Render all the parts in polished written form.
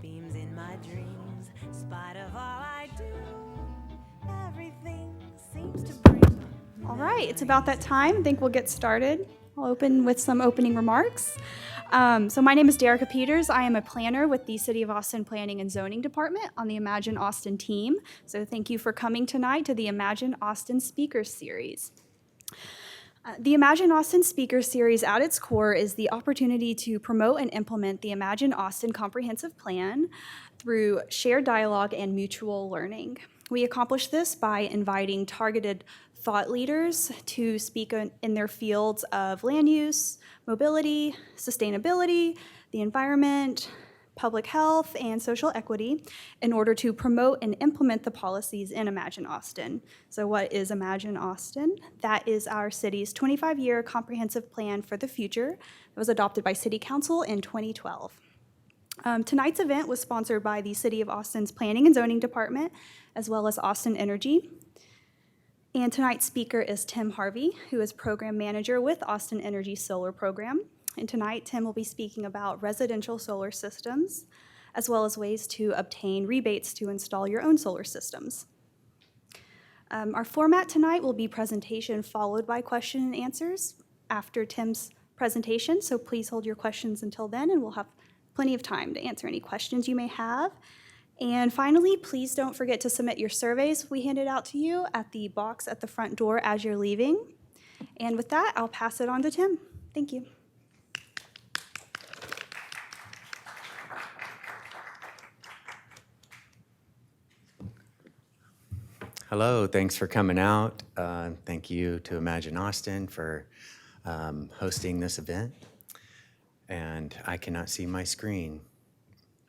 Beams in my dreams, spite of all I do, everything seems to bring. All right, it's about that time. I think we'll get started. I'll open with some opening remarks. So my name is Derica Peters. I am a planner with the City of Austin Planning and Zoning Department on the Imagine Austin team. So thank you for coming tonight to the Imagine Austin Speakers Series. The Imagine Austin Speaker Series at its core is the opportunity to promote and implement the Imagine Austin Comprehensive Plan through shared dialogue and mutual learning. We accomplish this by inviting targeted thought leaders to speak in their fields of land use, mobility, sustainability, the environment, public health, and social equity in order to promote and implement the policies in Imagine Austin. So what is Imagine Austin? That is our city's 25-year comprehensive plan for the future that was adopted by City Council in 2012. Tonight's event was sponsored by the City of Austin's Planning and Zoning Department, as well as Austin Energy. And tonight's speaker is Tim Harvey, who is Program Manager with Austin Energy Solar Program. And tonight, Tim will be speaking about residential solar systems, as well as ways to obtain rebates to install your own solar systems. Our format tonight will be presentation followed by question and answers after Tim's presentation, so please hold your questions until then, and we'll have plenty of time to answer any questions you may have. And finally, please don't forget to submit your surveys we handed out to you at the box at the front door as you're leaving. And with that, I'll pass it on to Tim. Thank you. Hello, thanks for coming out. Thank you to Imagine Austin for hosting this event. And I cannot see my screen,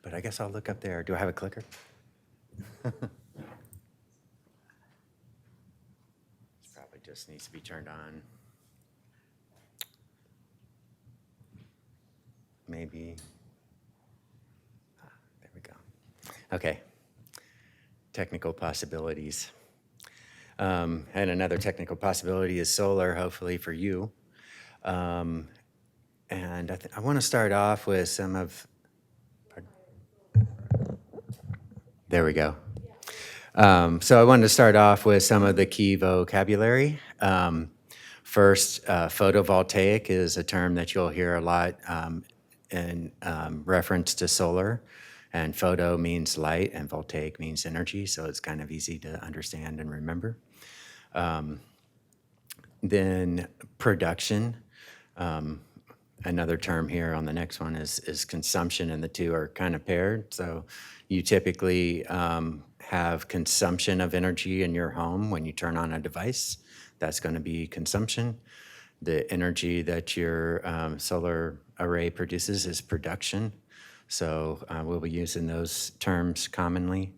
but I guess I'll look up there. Do I have a clicker? This probably just needs to be turned on. Maybe. There we go. Okay. Technical possibilities. And another technical possibility is solar, hopefully for you. And I want to start off with some of, there we go. So I wanted to start off with some of the key vocabulary. First, photovoltaic is a term that you'll hear a lot in reference to solar. And photo means light, and voltaic means energy, so it's kind of easy to understand and remember. Then production. Another term here on the next one is consumption, and the two are kind of paired. So you typically have consumption of energy in your home when you turn on a device. That's going to be consumption. The energy that your solar array produces is production. So we'll be using those terms commonly.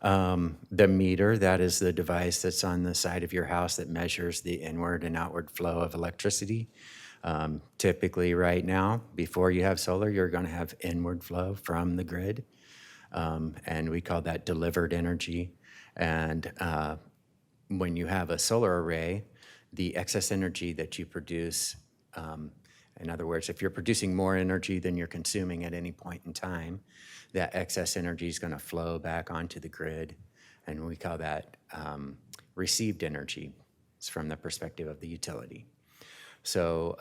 The meter, that is the device that's on the side of your house that measures the inward and outward flow of electricity. Typically right now, before you have solar, you're going to have inward flow from the grid. And we call that delivered energy. And when you have a solar array, the excess energy that you produce, in other words, if you're producing more energy than you're consuming at any point in time, that excess energy is going to flow back onto the grid, and we call that received energy. It's from the perspective of the utility. So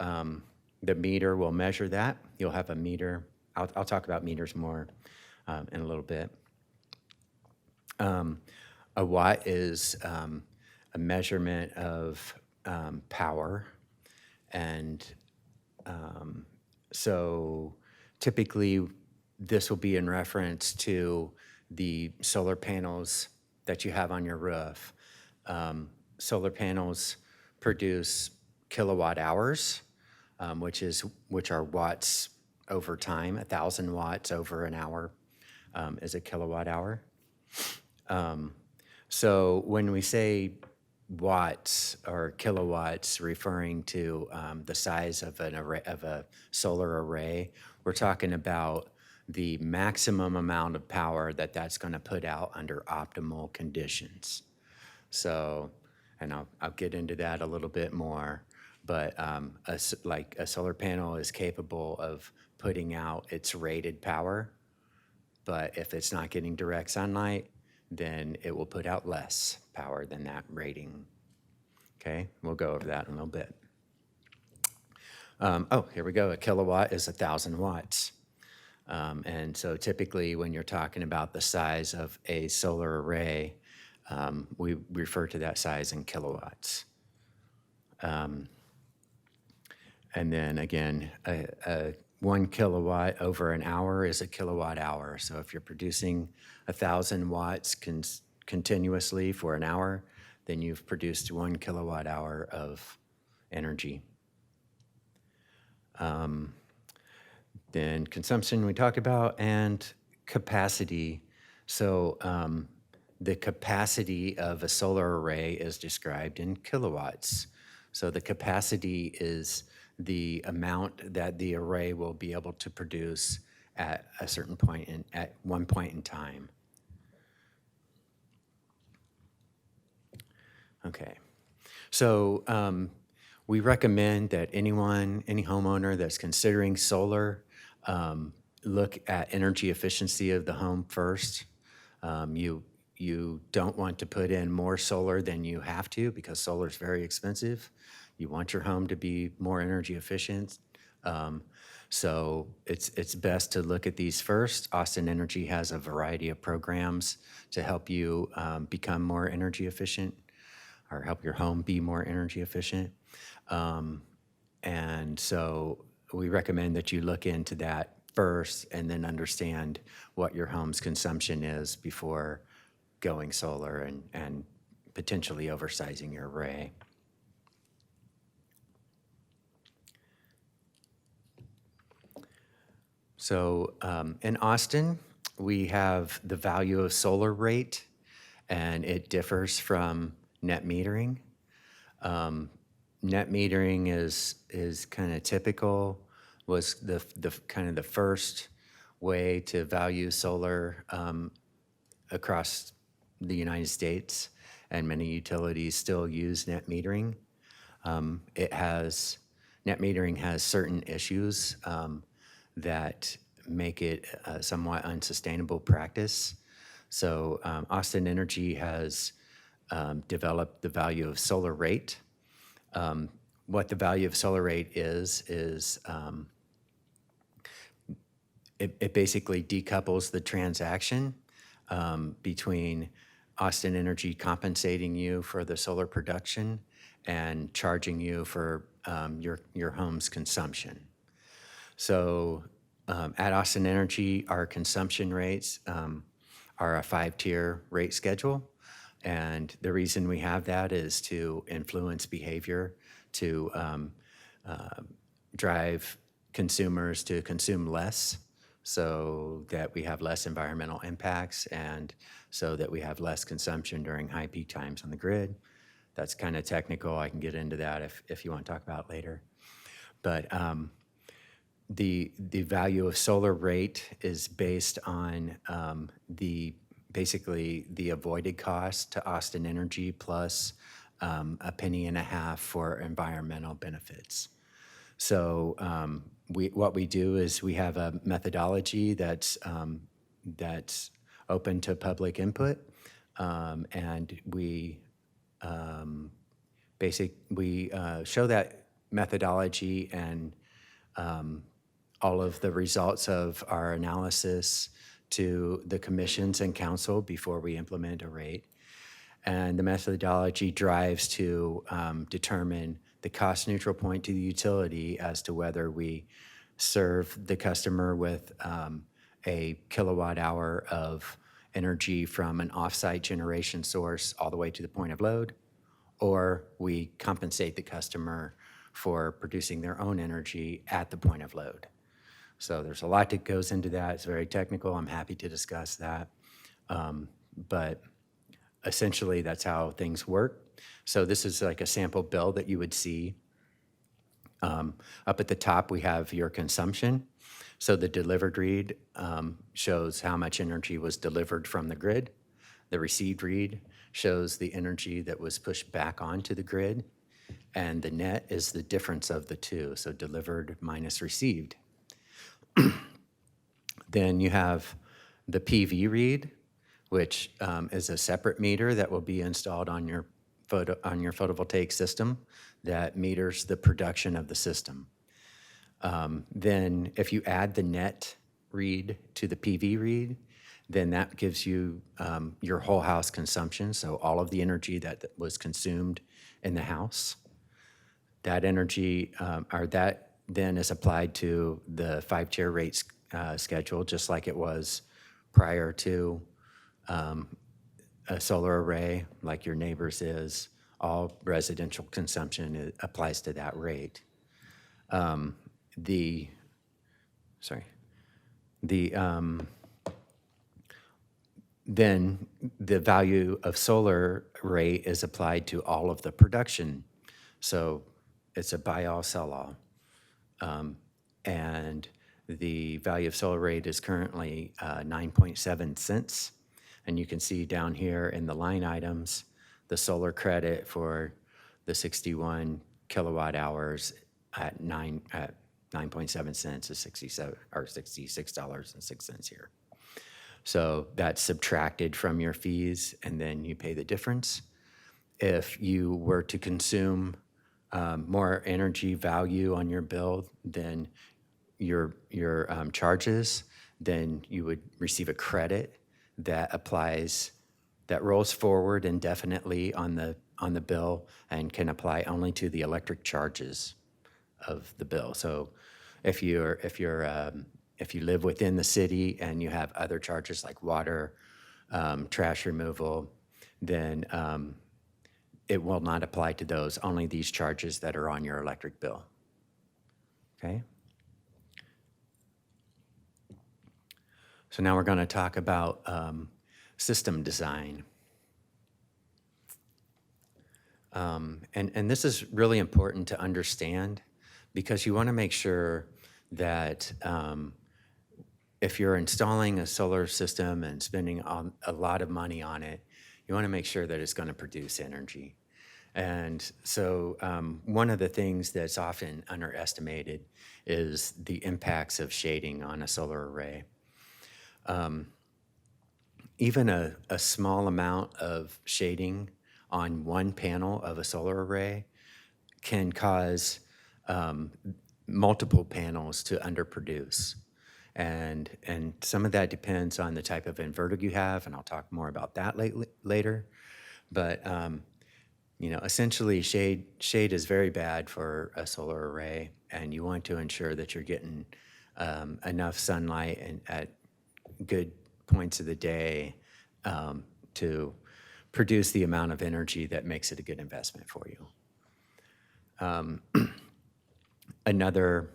the meter will measure that. You'll have a meter. I'll talk about meters more in a little bit. A watt is a measurement of power, and so typically this will be in reference to the solar panels that you have on your roof. Solar panels produce kilowatt hours, which are watts over time. 1,000 watts over an hour is a kilowatt hour. So when we say watts or kilowatts referring to the size of an array, of a solar array, we're talking about the maximum amount of power that's going to put out under optimal conditions. So, and I'll get into that a little bit more, but like a solar panel is capable of putting out its rated power But if it's not getting direct sunlight, then it will put out less power than that rating. Okay, we'll go over that in a little bit. Here we go. A kilowatt is 1,000 watts. And so typically when you're talking about the size of a solar array, we refer to that size in kilowatts. And then again, 1 kilowatt over an hour is a kilowatt hour. So if you're producing 1,000 watts continuously for an hour, then you've produced 1 kilowatt hour of energy. Then consumption we talked about, and capacity. So the capacity of a solar array is described in kilowatts. So the capacity is the amount that the array will be able to produce at a certain point at one point in time. Okay, so we recommend that any homeowner that's considering solar, look at energy efficiency of the home first. You don't want to put in more solar than you have to, because solar is very expensive. You want your home to be more energy efficient. So it's best to look at these first. Austin Energy has a variety of programs to help you become more energy efficient, or help your home be more energy efficient. And so we recommend that you look into that first and then understand what your home's consumption is before going solar and potentially oversizing your array. So in Austin, we have the value of solar rate, and it differs from net metering. Net metering is kind of typical, was the kind of the first way to value solar across the United States, and many utilities still use net metering. Net metering has certain issues that make it a somewhat unsustainable practice. So Austin Energy has developed the value of solar rate. What the value of solar rate is it basically decouples the transaction between Austin Energy compensating you for the solar production and charging you for your home's consumption. So at Austin Energy, our consumption rates are a 5-tier rate schedule. And the reason we have that is to influence behavior, to drive consumers to consume less, so that we have less environmental impacts, and so that we have less consumption during high peak times on the grid. That's kind of technical. I can get into that if you want to talk about it later. But the value of solar rate is based on basically the avoided cost to Austin Energy plus $0.015 for environmental benefits. So what we do is we have a methodology that's open to public input, and we show that methodology and all of the results of our analysis to the commissions and council before we implement a rate. And the methodology drives to determine the cost neutral point to the utility as to whether we serve the customer with a kilowatt hour of energy from an offsite generation source all the way to the point of load, or we compensate the customer for producing their own energy at the point of load. So there's a lot that goes into that. It's very technical. I'm happy to discuss that. But essentially, that's how things work. So this is like a sample bill that you would see. Up at the top, we have your consumption. So the delivered read shows how much energy was delivered from the grid. The received read shows the energy that was pushed back onto the grid. And the net is the difference of the two, so delivered minus received. Then you have the PV read, which is a separate meter that will be installed on your photovoltaic system that meters the production of the system. Then if you add the net read to the PV read, then that gives you your whole house consumption, so all of the energy that was consumed in the house. That energy, or that then is applied to the 5-tier rate schedule, just like it was prior to a solar array, like your neighbor's is. All residential consumption applies to that rate. Then the value of solar rate is applied to all of the production. So it's a buy all, sell all. And the value of solar rate is currently 9.7 cents. And you can see down here in the line items, the solar credit for the 61 kilowatt hours at 9.7 cents is $66.06 here. So that's subtracted from your fees, and then you pay the difference. If you were to consume more energy value on your bill than your charges, then you would receive a credit that rolls forward indefinitely on the bill and can apply only to the electric charges of the bill. So if you live within the city and you have other charges like water, trash removal, then it will not apply to those, only these charges that are on your electric bill. Okay? So now we're going to talk about system design. And this is really important to understand because you want to make sure that if you're installing a solar system and spending a lot of money on it, you want to make sure that it's going to produce energy. And so one of the things that's often underestimated is the impacts of shading on a solar array. Even a small amount of shading on one panel of a solar array can cause multiple panels to underproduce. And some of that depends on the type of inverter you have, and I'll talk more about that later. But essentially shade is very bad for a solar array, and you want to ensure that you're getting enough sunlight and at good points of the day to produce the amount of energy that makes it a good investment for you. Another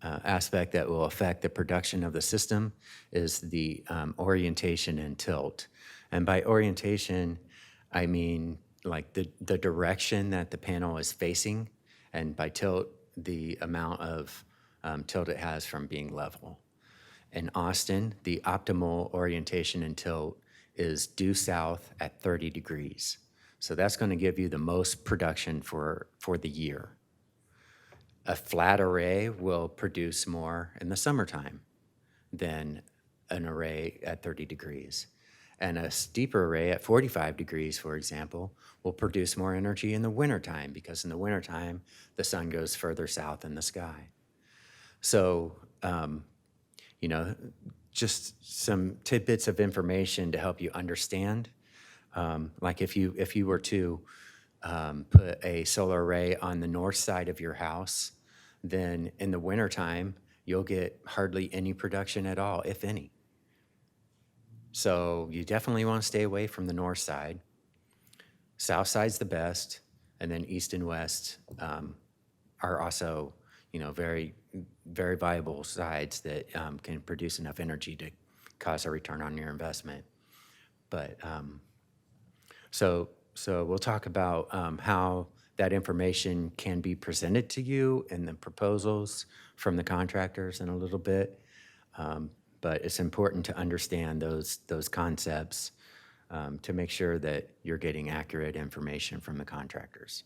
aspect that will affect the production of the system is the orientation and tilt. And by orientation, I mean like the direction that the panel is facing, and by tilt, the amount of tilt it has from being level. In Austin, the optimal orientation and tilt is due south at 30 degrees. So that's going to give you the most production for the year. A flat array will produce more in the summertime than an array at 30 degrees. And a steeper array at 45 degrees, for example, will produce more energy in the wintertime because in the wintertime, the sun goes further south in the sky. So, just some tidbits of information to help you understand. Like if you were to put a solar array on the north side of your house, then in the wintertime, you'll get hardly any production at all, if any. So you definitely want to stay away from the north side. South side's the best, and then east and west are also, very, very viable sides that can produce enough energy to cause a return on your investment. But so we'll talk about how that information can be presented to you in the proposals from the contractors in a little bit. But it's important to understand those concepts to make sure that you're getting accurate information from the contractors.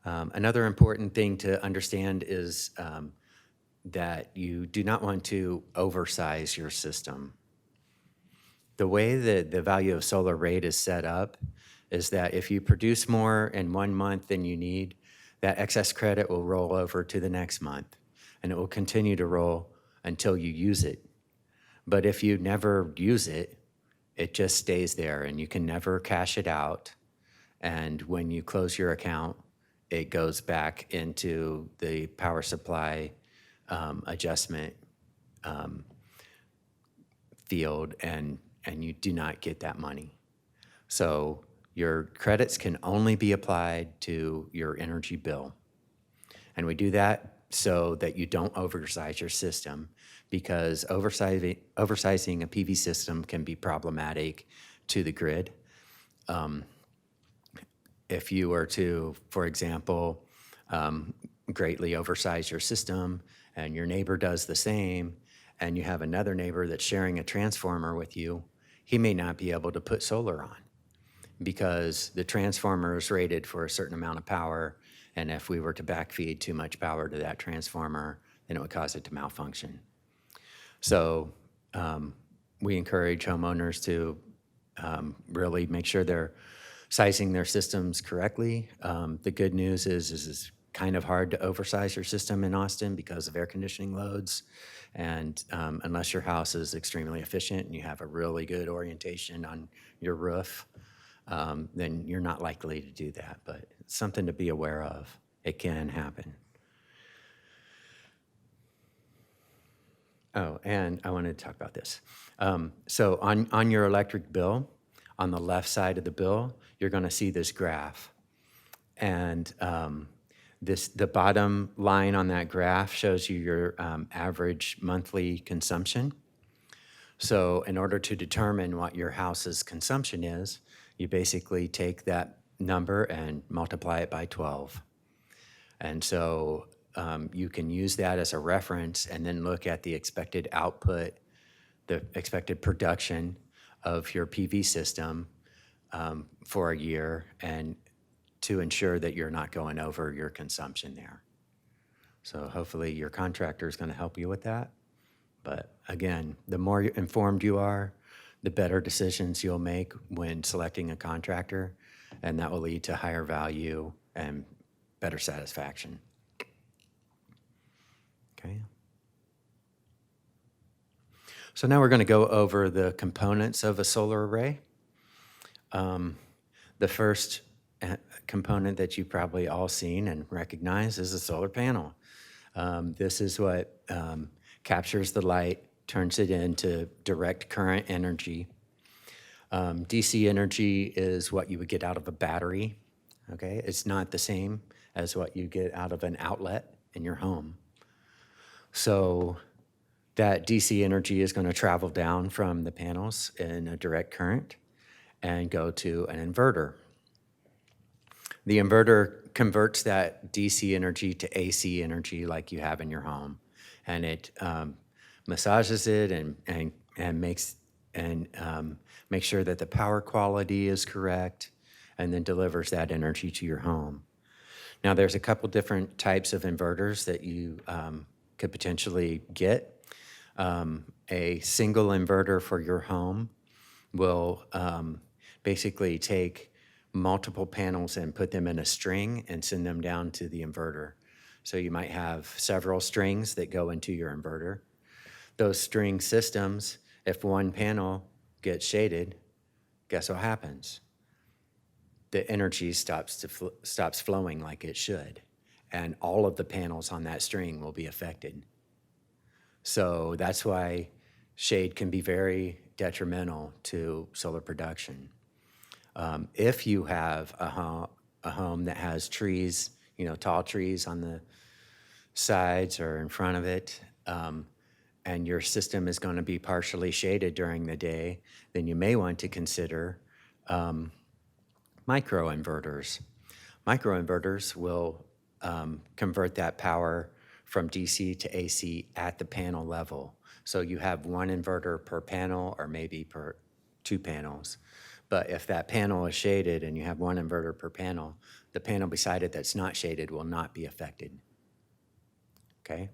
Another important thing to understand is that you do not want to oversize your system. The way that the value of solar rate is set up is that if you produce more in 1 month than you need, that excess credit will roll over to the next month, and it will continue to roll until you use it. But if you never use it, it just stays there, and you can never cash it out. And when you close your account, it goes back into the power supply adjustment field, and you do not get that money. So your credits can only be applied to your energy bill. And we do that so that you don't oversize your system, because oversizing a PV system can be problematic to the grid. If you were to, for example, greatly oversize your system and your neighbor does the same, and you have another neighbor that's sharing a transformer with you, he may not be able to put solar on because the transformer is rated for a certain amount of power, and if we were to backfeed too much power to that transformer, then it would cause it to malfunction. So we encourage homeowners to really make sure they're sizing their systems correctly. The good news is it's kind of hard to oversize your system in Austin because of air conditioning loads. And unless your house is extremely efficient and you have a really good orientation on your roof, then you're not likely to do that. But it's something to be aware of. It can happen. Oh, and I wanted to talk about this. So on your electric bill, on the left side of the bill, you're going to see this graph. And the bottom line on that graph shows you your average monthly consumption. So in order to determine what your house's consumption is, you basically take that number and multiply it by 12. And so you can use that as a reference and then look at the expected output, the expected production of your PV system for a year, and to ensure that you're not going over your consumption there. So hopefully your contractor is going to help you with that. But again, the more informed you are, the better decisions you'll make when selecting a contractor, and that will lead to higher value and better satisfaction. Okay. So now we're going to go over the components of a solar array. The first component that you've probably all seen and recognize is a solar panel. This is what captures the light, turns it into direct current energy. DC energy is what you would get out of a battery. Okay, it's not the same as what you get out of an outlet in your home. So that DC energy is going to travel down from the panels in a direct current and go to an inverter. The inverter converts that DC energy to AC energy like you have in your home, and it massages it and makes sure that the power quality is correct, and then delivers that energy to your home. Now, there's a couple different types of inverters that you could potentially get. A single inverter for your home will basically take multiple panels and put them in a string and send them down to the inverter. So you might have several strings that go into your inverter. Those string systems, if one panel gets shaded, guess what happens? The energy stops flowing like it should, and all of the panels on that string will be affected. So that's why shade can be very detrimental to solar production. If you have a home that has trees, tall trees on the sides or in front of it, and your system is going to be partially shaded during the day, then you may want to consider microinverters. Microinverters will convert that power from DC to AC at the panel level. So you have one inverter per panel or maybe per 2 panels. But if that panel is shaded and you have one inverter per panel, the panel beside it that's not shaded will not be affected. Okay?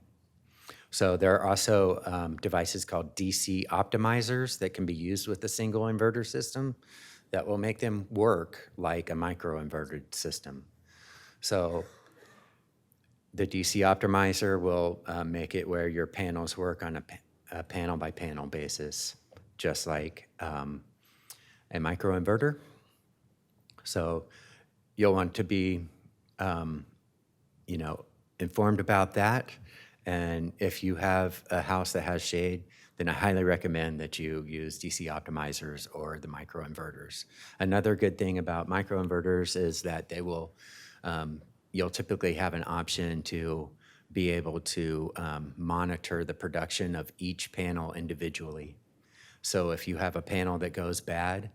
So there are also devices called DC optimizers that can be used with a single inverter system that will make them work like a microinverted system. So the DC optimizer will make it where your panels work on a panel by panel basis, just like a microinverter. So you'll want to be, informed about that. And if you have a house that has shade, then I highly recommend that you use DC optimizers or the microinverters. Another good thing about microinverters is that they will, you'll typically have an option to be able to monitor the production of each panel individually. So if you have a panel that goes bad,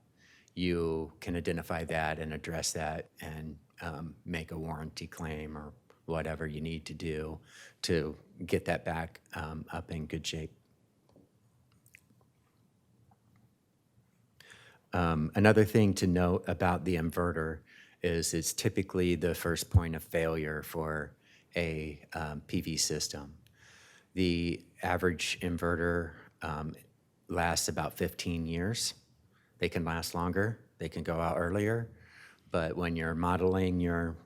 you can identify that and address that and make a warranty claim or whatever you need to do to get that back up in good shape. Another thing to note about the inverter is it's typically the first point of failure for a PV system. The average inverter lasts about 15 years. They can last longer, they can go out earlier, but when you're modeling your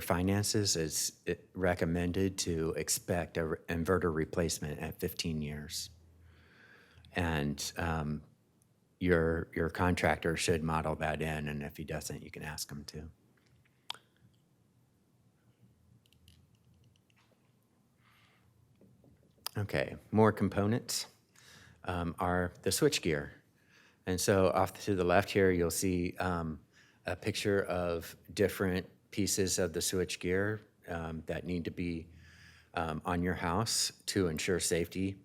finances, it's recommended to expect an inverter replacement at 15 years. And your contractor should model that in, and if he doesn't, you can ask him to. Okay, more components are the switchgear. And so off to the left here, you'll see a picture of different pieces of the switchgear that need to be on your house to ensure safety.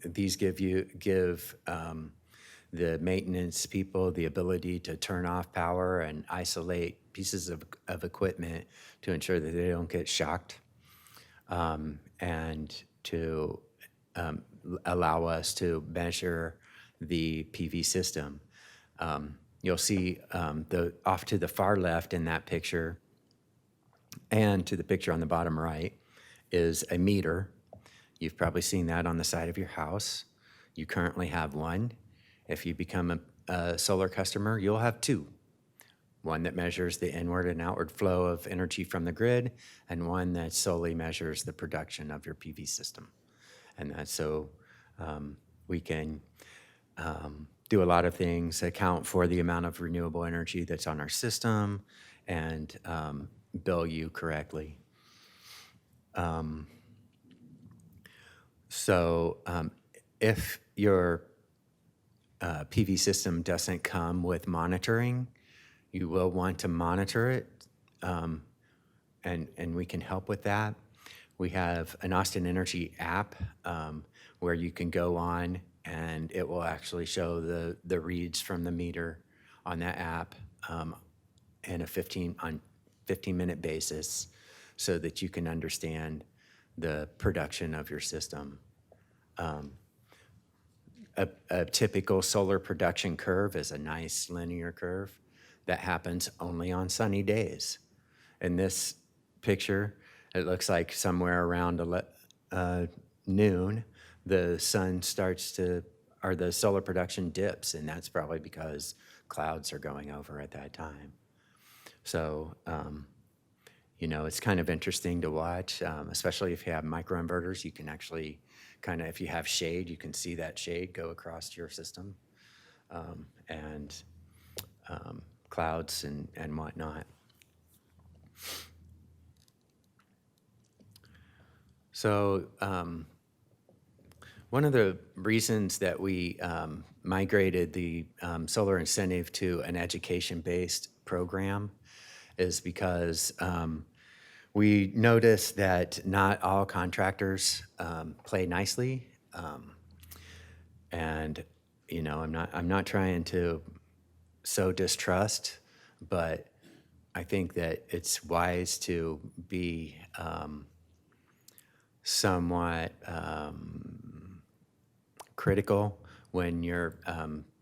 These give the maintenance people the ability to turn off power and isolate pieces of equipment to ensure that they don't get shocked, and to allow us to measure the PV system. You'll see off to the far left in that picture and to the picture on the bottom right is a meter. You've probably seen that on the side of your house. You currently have one. If you become a solar customer, you'll have two. One that measures the inward and outward flow of energy from the grid, and one that solely measures the production of your PV system. And that's so we can do a lot of things, account for the amount of renewable energy that's on our system, and bill you correctly. If your PV system doesn't come with monitoring, you will want to monitor it, and we can help with that. We have an Austin Energy app where you can go on and it will actually show the reads from the meter on that app in a 15-minute basis so that you can understand the production of your system. A typical solar production curve is a nice linear curve that happens only on sunny days. In this picture, it looks like somewhere around noon, the sun or the solar production dips, and that's probably because clouds are going over at that time. So, it's kind of interesting to watch, especially if you have microinverters. You can actually if you have shade, you can see that shade go across your system, and clouds and whatnot. So one of the reasons that we migrated the solar incentive to an education-based program is because we noticed that not all contractors play nicely, and I'm not trying to sow distrust, but I think that it's wise to be somewhat critical when you're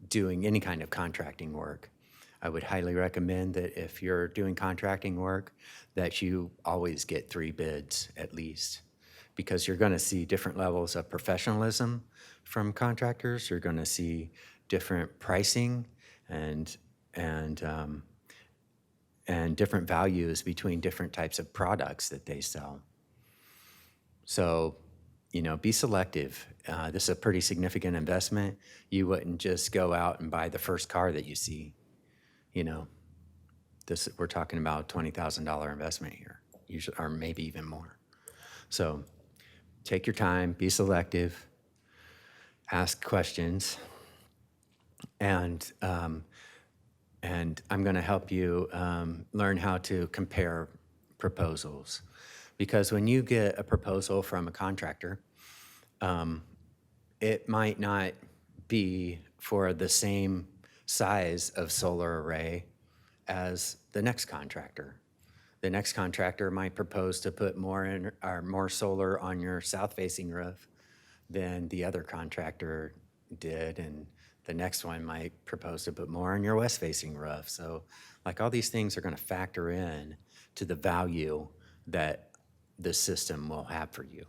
doing any kind of contracting work. I would highly recommend that if you're doing contracting work, that you always get 3 bids at least, because you're going to see different levels of professionalism from contractors. You're going to see different pricing and and um, and different values between different types of products that they sell. So, be selective. This is a pretty significant investment. You wouldn't just go out and buy the first car that you see. You know, we're talking about $20,000 investment here, usually, or maybe even more. So, take your time, be selective, ask questions, and I'm going to help you learn how to compare proposals. Because when you get a proposal from a contractor, it might not be for the same size of solar array as the next contractor. The next contractor might propose to put more solar on your south-facing roof than the other contractor did, and the next one might propose to put more on your west-facing roof. So, all these things are going to factor in to the value that the system will have for you.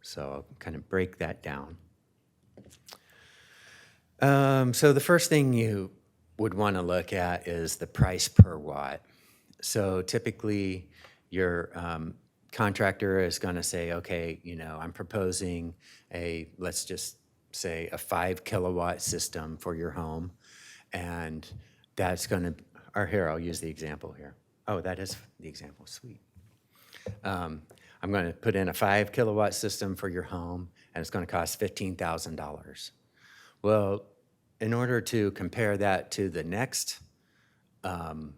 So I'll kind of break that down. So the first thing you would want to look at is the price per watt. So typically your contractor is going to say, okay, I'm proposing let's just say a 5 kilowatt system for your home. And that's going to, or here, I'll use the example here. Oh, that is the example, sweet. I'm going to put in a 5 kilowatt system for your home, and it's going to cost $15,000. Well, in order to compare that to the next quote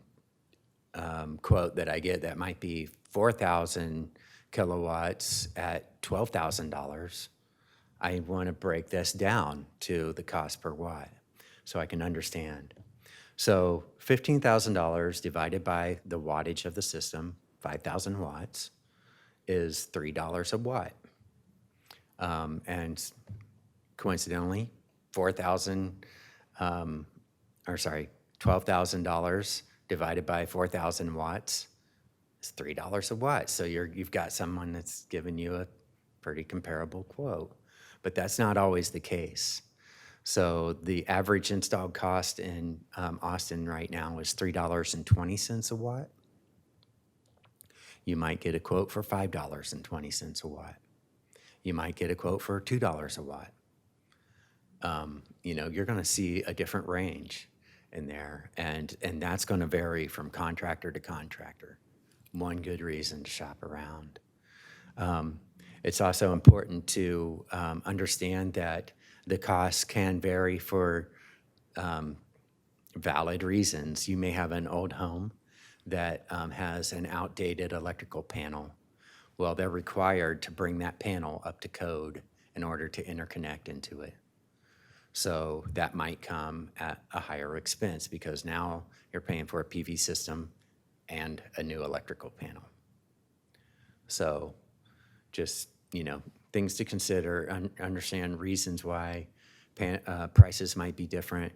that I get, that might be 4,000 kilowatts at $12,000, I want to break this down to the cost per watt so I can understand. So $15,000 divided by the wattage of the system, 5,000 watts, is $3 a watt. And coincidentally, $12,000 divided by 4,000 watts is $3 a watt. So you've got someone that's giving you a pretty comparable quote, but that's not always the case. So the average installed cost in Austin right now is $3.20 a watt. You might get a quote for $5.20 a watt. You might get a quote for $2 a watt. You're going to see a different range in there, and that's going to vary from contractor to contractor. One good reason to shop around. It's also important to understand that the costs can vary for valid reasons. You may have an old home that has an outdated electrical panel. Well, they're required to bring that panel up to code in order to interconnect into it. So that might come at a higher expense because now you're paying for a PV system and a new electrical panel. So just, things to consider, understand reasons why prices might be different.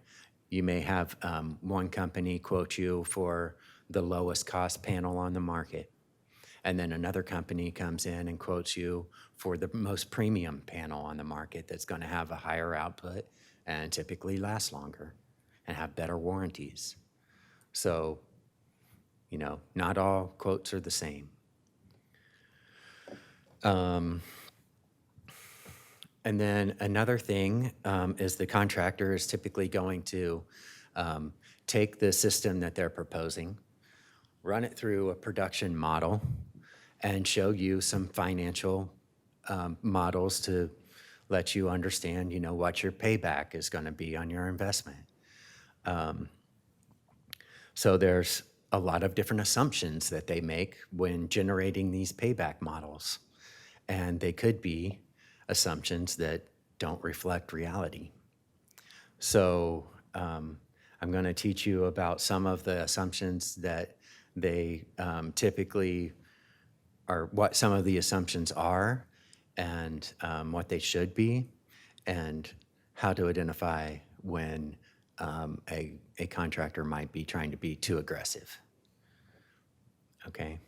You may have one company quote you for the lowest cost panel on the market, and then another company comes in and quotes you for the most premium panel on the market that's going to have a higher output and typically last longer and have better warranties. So, not all quotes are the same. And then another thing is the contractor is typically going to take the system that they're proposing, run it through a production model, and show you some financial models to let you understand, what your payback is going to be on your investment. So there's a lot of different assumptions that they make when generating these payback models. And they could be assumptions that don't reflect reality. So I'm going to teach you about some of the assumptions that they typically are, what some of the assumptions are, and what they should be, and how to identify when a contractor might be trying to be too aggressive. Okay?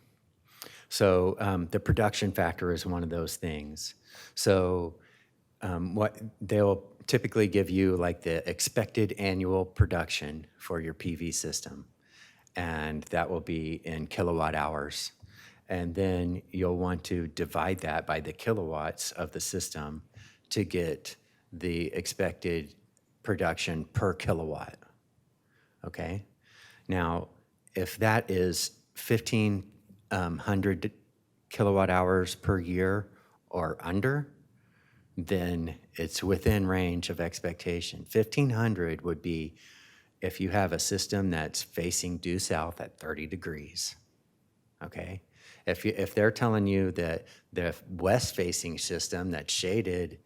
So the production factor is one of those things. So what they'll typically give you like the expected annual production for your PV system, and that will be in kilowatt hours. And then you'll want to divide that by the kilowatts of the system to get the expected production per kilowatt. Okay? Now, if that is 1,500 kilowatt hours per year or under, then it's within range of expectation. 1,500 would be if you have a system that's facing due south at 30 degrees, okay? If they're telling you that the west-facing system that's shaded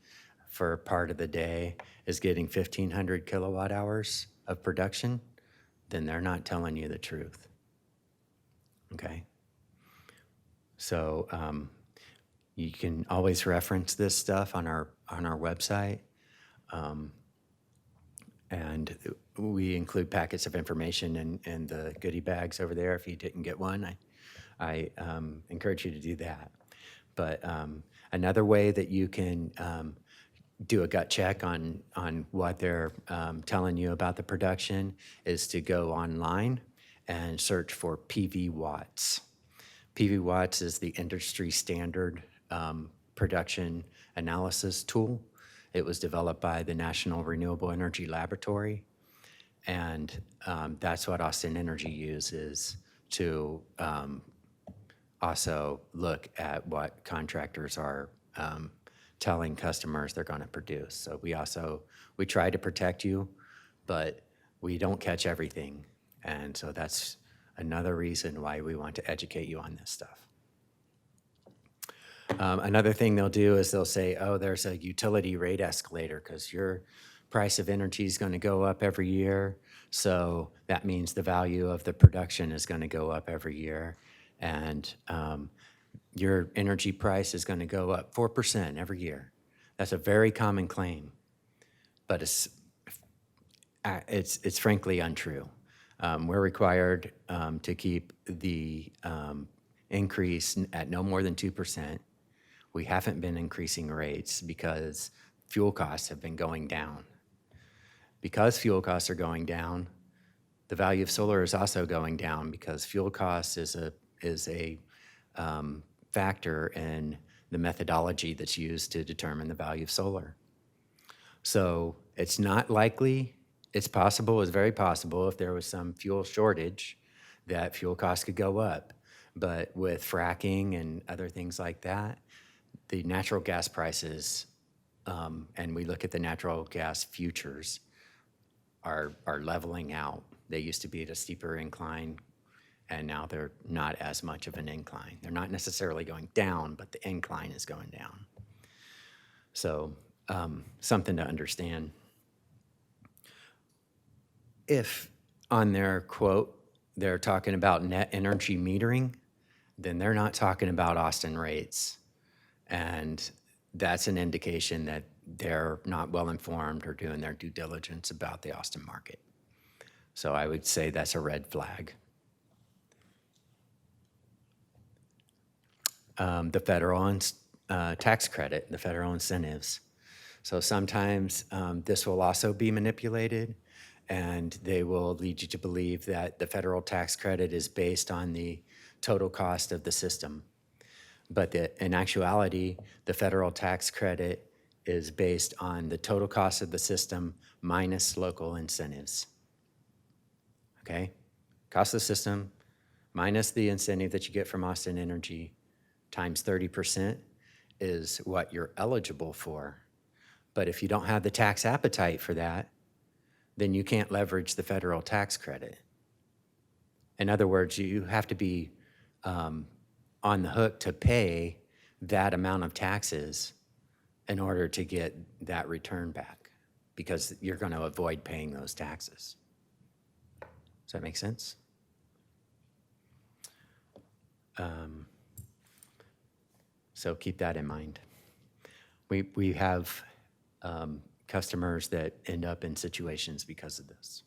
for part of the day is getting 1,500 kilowatt hours of production, then they're not telling you the truth, okay? So you can always reference this stuff on our website, and we include packets of information in the goodie bags over there. If you didn't get one, I encourage you to do that. But another way that you can do a gut check on what they're telling you about the production is to go online and search for PV watts. PV watts is the industry standard production analysis tool. It was developed by the National Renewable Energy Laboratory, and that's what Austin Energy uses to also look at what contractors are telling customers they're going to produce. So we try to protect you, but we don't catch everything, and so that's another reason why we want to educate you on this stuff. Another thing they'll do is they'll say, oh, there's a utility rate escalator because your price of energy is going to go up every year. So that means the value of the production is going to go up every year. And your energy price is going to go up 4% every year. That's a very common claim, but it's frankly untrue. We're required to keep the increase at no more than 2%. We haven't been increasing rates because fuel costs have been going down. Because fuel costs are going down, the value of solar is also going down because fuel costs is a factor in the methodology that's used to determine the value of solar. So it's not likely, it's possible, it's very possible if there was some fuel shortage that fuel costs could go up. But with fracking and other things like that, the natural gas prices, and we look at the natural gas futures, are leveling out. They used to be at a steeper incline, and now they're not as much of an incline. They're not necessarily going down, but the incline is going down. So something to understand. If on their quote, they're talking about net energy metering, then they're not talking about Austin rates. And that's an indication that they're not well informed or doing their due diligence about the Austin market. So I would say that's a red flag. The federal tax credit, the federal incentives. So sometimes this will also be manipulated, and they will lead you to believe that the federal tax credit is based on the total cost of the system. But in actuality, the federal tax credit is based on the total cost of the system minus local incentives. Okay? Cost of the system minus the incentive that you get from Austin Energy times 30% is what you're eligible for. But if you don't have the tax appetite for that, then you can't leverage the federal tax credit. In other words, you have to be on the hook to pay that amount of taxes in order to get that return back, because you're going to avoid paying those taxes. Does that make sense? So keep that in mind. We have customers that end up in situations because of this.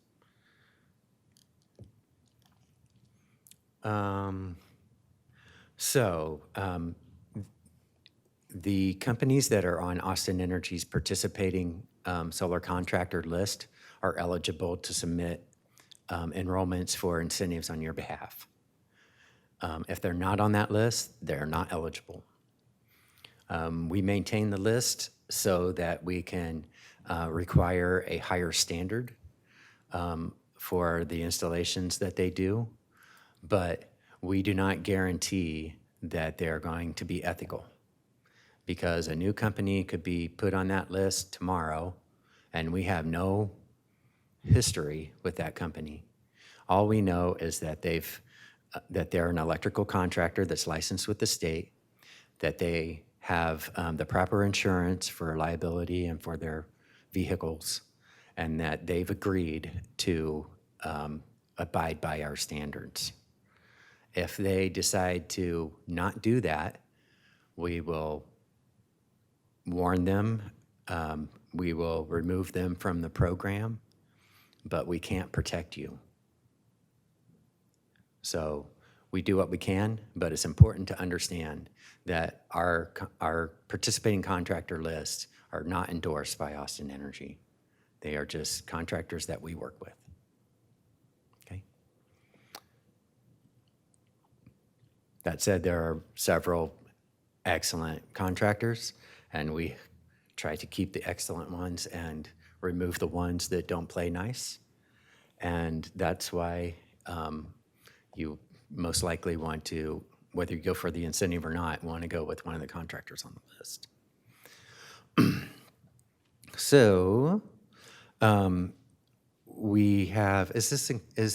So the companies that are on Austin Energy's participating solar contractor list are eligible to submit enrollments for incentives on your behalf. If they're not on that list, they're not eligible. We maintain the list so that we can require a higher standard for the installations that they do, but we do not guarantee that they're going to be ethical, because a new company could be put on that list tomorrow and we have no history with that company. All we know is that they're an electrical contractor that's licensed with the state, that they have the proper insurance for liability and for their vehicles, and that they've agreed to abide by our standards. If they decide to not do that, we will warn them, we will remove them from the program, but we can't protect you. So we do what we can, but it's important to understand that our participating contractor lists are not endorsed by Austin Energy. They are just contractors that we work with. Okay. That said, there are several excellent contractors, and we try to keep the excellent ones and remove the ones that don't play nice. And that's why you most likely want to, whether you go for the incentive or not, want to go with one of the contractors on the list. So we have, is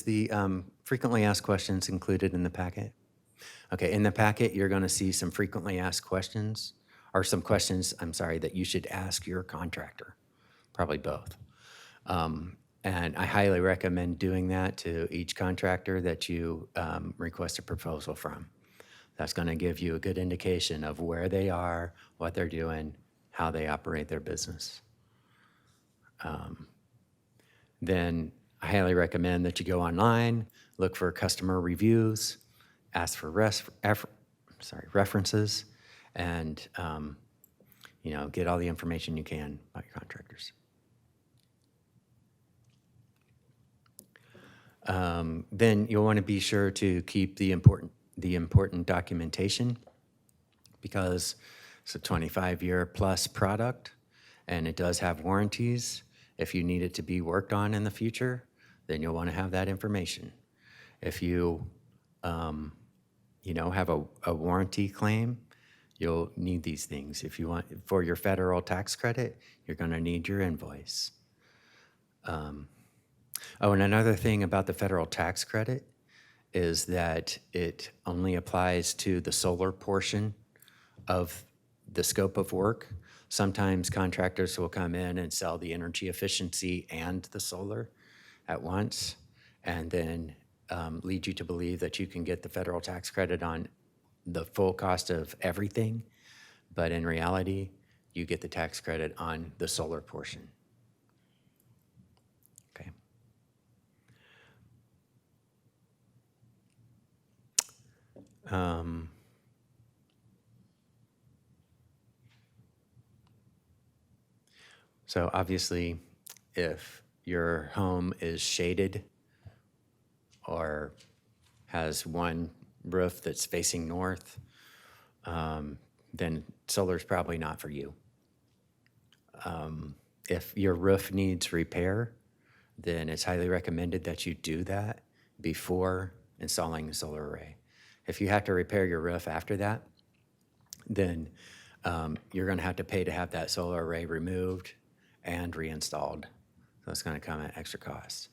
the frequently asked questions included in the packet? Okay, in the packet, you're going to see some frequently asked questions, or some questions, I'm sorry, that you should ask your contractor, probably both. And I highly recommend doing that to each contractor that you request a proposal from. That's going to give you a good indication of where they are, what they're doing, how they operate their business. Then I highly recommend that you go online, look for customer reviews, ask for references, and get all the information you can about your contractors. Then you'll want to be sure to keep the important documentation, because it's a 25-year plus product and it does have warranties. If you need it to be worked on in the future, then you'll want to have that information. If you have a warranty claim, you'll need these things. If you want, for your federal tax credit, you're going to need your invoice. And another thing about the federal tax credit is that it only applies to the solar portion of the scope of work. Sometimes contractors will come in and sell the energy efficiency and the solar at once, and then lead you to believe that you can get the federal tax credit on the full cost of everything. But in reality, you get the tax credit on the solar portion. Okay. So obviously, if your home is shaded or has one roof that's facing north, then solar's probably not for you. If your roof needs repair, then it's highly recommended that you do that before installing the solar array. If you have to repair your roof after that, then you're going to have to pay to have that solar array removed and reinstalled. So it's going to come at extra cost.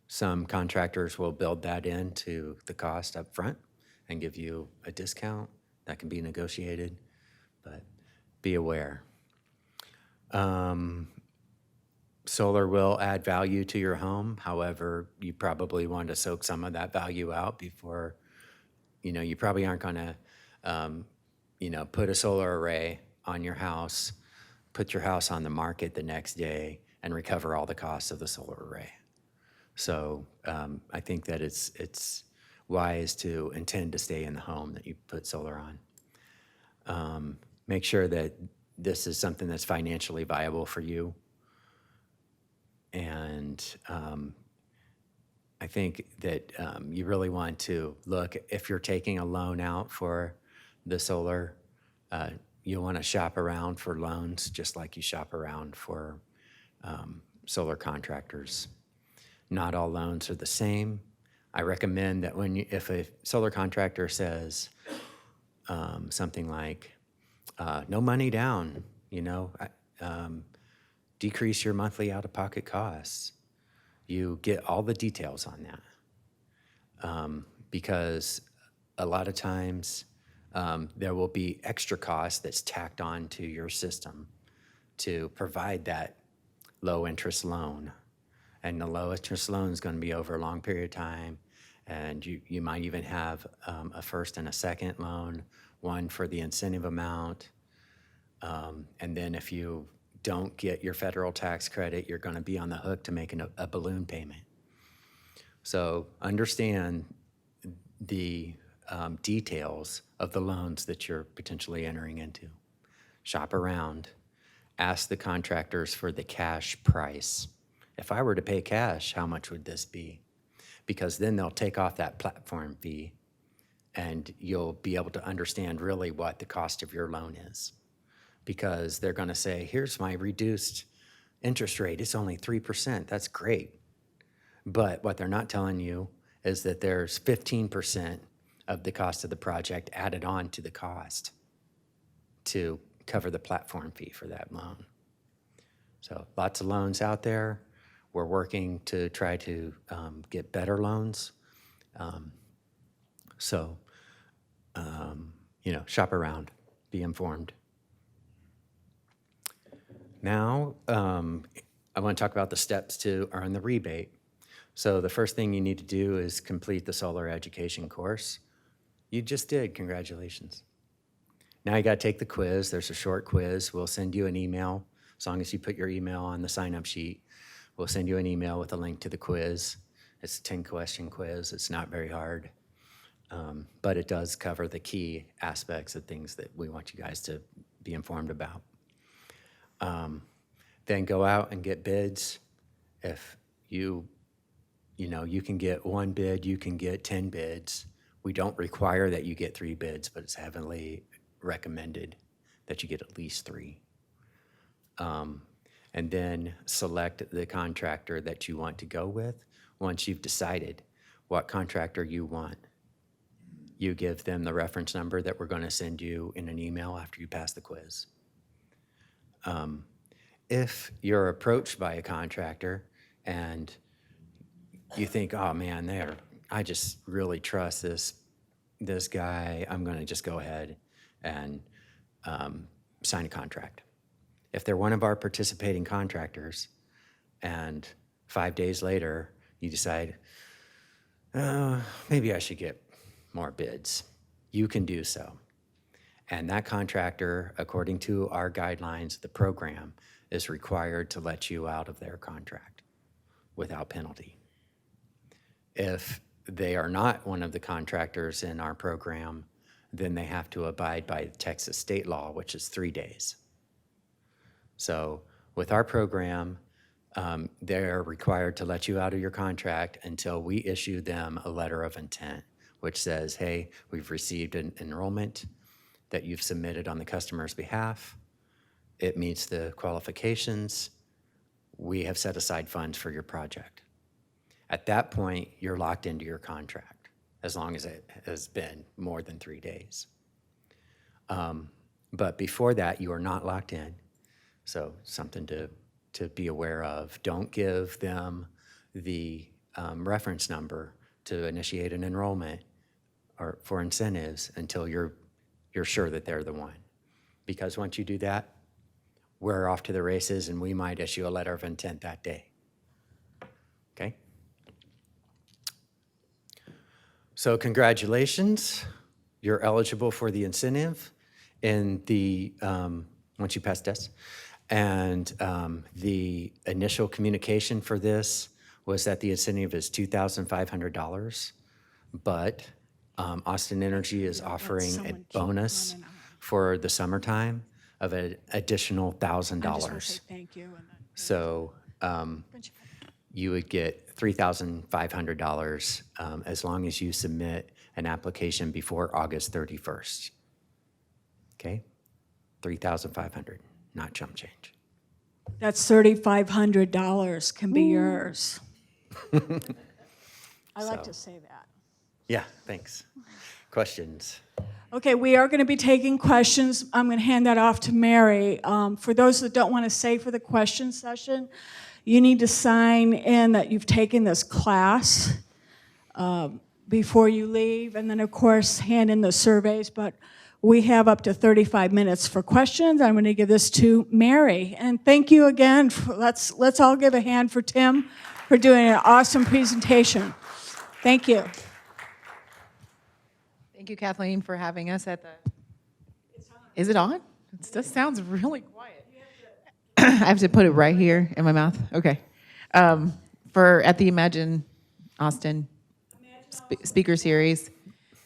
Some contractors will build that into the cost up front and give you a discount. That can be negotiated, but be aware. Solar will add value to your home. However, you probably want to soak some of that value out before, you probably aren't going to, put a solar array on your house, put your house on the market the next day, and recover all the costs of the solar array. So I think that it's wise to intend to stay in the home that you put solar on. Make sure that this is something that's financially viable for you. And I think that you really want to look, if you're taking a loan out for the solar, you want to shop around for loans just like you shop around for solar contractors. Not all loans are the same. I recommend that if a solar contractor says something like, no money down, decrease your monthly out-of-pocket costs, you get all the details on that. Because a lot of times there will be extra cost that's tacked on to your system to provide that low-interest loan. And the low-interest loan is going to be over a long period of time. And you might even have a first and a second loan, one for the incentive amount. And then if you don't get your federal tax credit, you're going to be on the hook to make a balloon payment. So understand the details of the loans that you're potentially entering into. Shop around. Ask the contractors for the cash price. If I were to pay cash, how much would this be? Because then they'll take off that platform fee and you'll be able to understand really what the cost of your loan is. Because they're going to say, here's my reduced interest rate. It's only 3%. That's great. But what they're not telling you is that there's 15% of the cost of the project added on to the cost to cover the platform fee for that loan. So lots of loans out there. We're working to try to get better loans. Shop around, be informed. Now, I want to talk about the steps to earn the rebate. So the first thing you need to do is complete the solar education course. You just did, congratulations. Now you got to take the quiz. There's a short quiz. We'll send you an email. As long as you put your email on the sign-up sheet, we'll send you an email with a link to the quiz. It's a 10-question quiz. It's not very hard, but it does cover the key aspects of things that we want you guys to be informed about. Then go out and get bids. If you can get one bid, you can get 10 bids. We don't require that you get 3 bids, but it's heavily recommended that you get at least 3. And then select the contractor that you want to go with. Once you've decided what contractor you want, you give them the reference number that we're going to send you in an email after you pass the quiz. If you're approached by a contractor and you think, oh man, I just really trust this guy, I'm going to just go ahead and sign a contract. If they're one of our participating contractors and 5 days later you decide, maybe I should get more bids, you can do so. And that contractor, according to our guidelines, the program is required to let you out of their contract without penalty. If they are not one of the contractors in our program, then they have to abide by Texas state law, which is 3 days. So with our program, they're required to let you out of your contract until we issue them a letter of intent, which says, hey, we've received an enrollment that you've submitted on the customer's behalf. It meets the qualifications. We have set aside funds for your project. At that point, you're locked into your contract, as long as it has been more than 3 days. But before that, you are not locked in. So something to be aware of. Don't give them the reference number to initiate an enrollment or for incentives until you're sure that they're the one. Because once you do that, we're off to the races and we might issue a letter of intent that day. Okay? So congratulations, you're eligible for the incentive in the, once you pass tests. And the initial communication for this was that the incentive is $2,500, but Austin Energy is offering a bonus for the summertime of an additional $1,000. Thank you. So you would get $3,500 as long as you submit an application before August 31st. Okay? $3,500, not chump change. That's $3,500 can be yours. I like to say that. Yeah, thanks. Questions? Okay, we are going to be taking questions. I'm going to hand that off to Mary. For those that don't want to stay for the question session, you need to sign in that you've taken this class before you leave, and then, of course, hand in the surveys. But we have up to 35 minutes for questions. I'm going to give this to Mary. And thank you again. Let's all give a hand for Tim for doing an awesome presentation. Thank you. Thank you, Kathleen, for having us at the... Is it on? It just sounds really quiet. I have to put it right here in my mouth? Okay. At the Imagine Austin speaker series.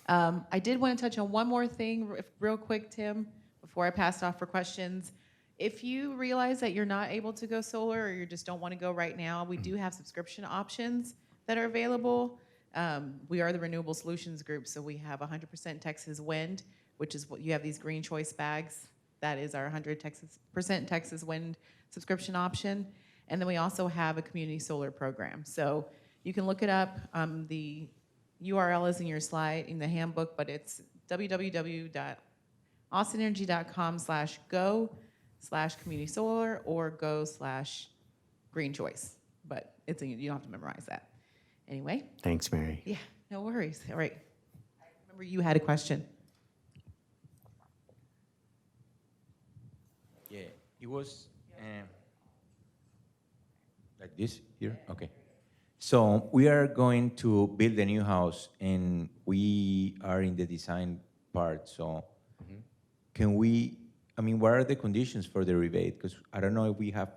I did want to touch on one more thing real quick, Tim, before I pass it off for questions. If you realize that you're not able to go solar or you just don't want to go right now, we do have subscription options that are available. We are the Renewable Solutions Group, so we have 100% Texas wind, which is what you have these green choice bags. That is our 100% Texas wind subscription option. And then we also have a community solar program. So you can look it up. The URL is in your slide, in the handbook, but it's www.austinenergy.com/go/community solar or go/green choice. But you don't have to memorize that. Anyway. Thanks, Mary. Yeah, no worries. All right. I remember you had a question. Yeah, it was like this here? Okay. So we are going to build a new house, and we are in the design part. So can we, what are the conditions for the rebate? Because I don't know if we have